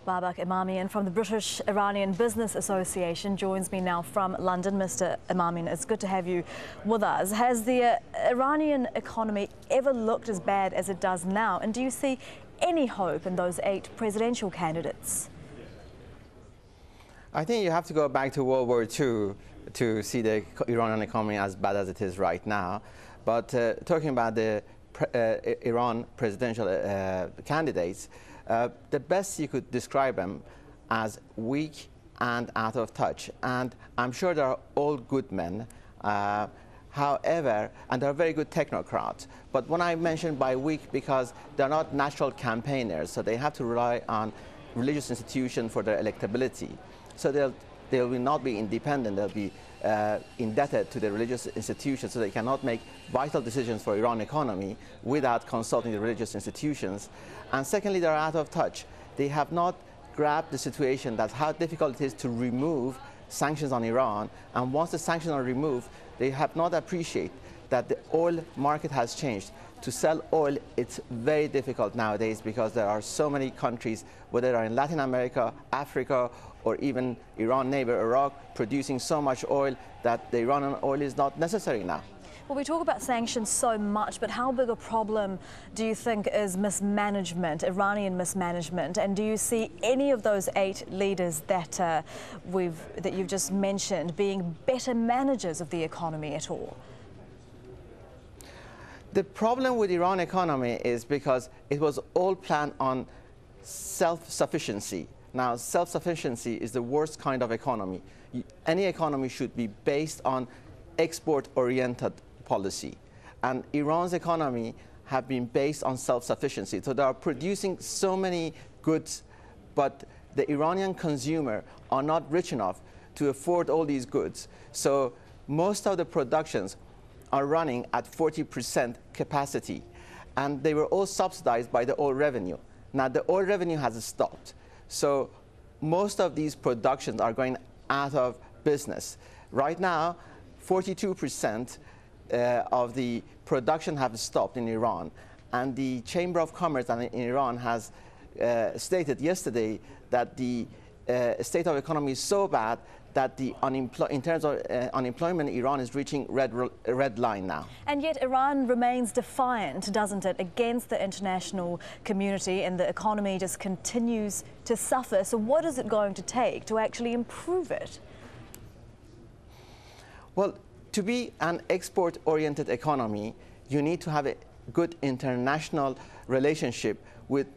Babak Emamian from the British Iranian Business Association joins me now from London. Mr. Emamian, it's good to have you with us. Has the Iranian economy ever looked as bad as it does now? And do you see any hope in those 8 presidential candidates? I think you have to go back to World War II to see the Iranian economy as bad as it is right now. But talking about the Iran presidential candidates, the best you could describe them as weak and out of touch. And I'm sure they're all good men. However, and they're very good technocrats. But when I mention by weak, because they're not natural campaigners, so they have to rely on religious institutions for their electability. So they will not be independent. They'll be indebted to the religious institutions, so they cannot make vital decisions for Iran economy without consulting the religious institutions. And secondly, they're out of touch. They have not grabbed the situation that how difficult it is to remove sanctions on Iran. And once the sanctions are removed, they have not appreciated that the oil market has changed. To sell oil, it's very difficult nowadays because there are so many countries, whether they're in Latin America, Africa, or even Iran neighbor Iraq, producing so much oil that the Iranian oil is not necessary now. Well, we talk about sanctions so much, but how big a problem do you think is mismanagement, Iranian mismanagement? And do you see any of those 8 leaders that you've just mentioned being better managers of the economy at all? The problem with Iran economy is because it was all planned on self-sufficiency. Now, self-sufficiency is the worst kind of economy. Any economy should be based on export-oriented policy. And Iran's economy have been based on self-sufficiency. So they are producing so many goods, but the Iranian consumer are not rich enough to afford all these goods. So most of the productions are running at 40% capacity. And they were all subsidized by the oil revenue. Now, the oil revenue has stopped. So most of these productions are going out of business. Right now, 42% of the production have stopped in Iran. And the Chamber of Commerce in Iran has stated yesterday that the state of economy is so bad that in terms of unemployment, Iran is reaching red line now. And yet Iran remains defiant, doesn't it, against the international community, and the economy just continues to suffer. So what is it going to take to actually improve it? Well, to be an export-oriented economy, you need to have a good international relationship with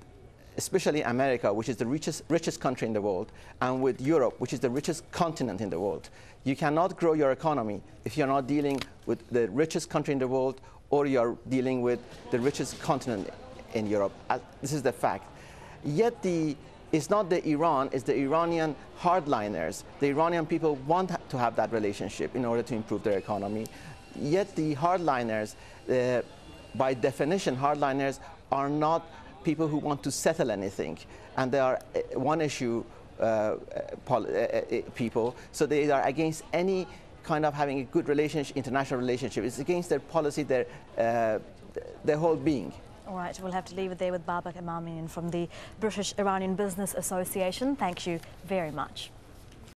especially America, which is the richest country in the world, and with Europe, which is the richest continent in the world. You cannot grow your economy if you're not dealing with the richest country in the world, or you're dealing with the richest continent in Europe. This is the fact. Yet it's not the Iran, it's the Iranian hardliners. The Iranian people want to have that relationship in order to improve their economy. Yet the hardliners, by definition, hardliners are not people who want to settle anything, and they are one-issue people, so they are against any kind of having a good international relationship. It's against their policy, their whole being. All right, we'll have to leave it there with Babak Emamian from the British Iranian Business Association. Thank you very much.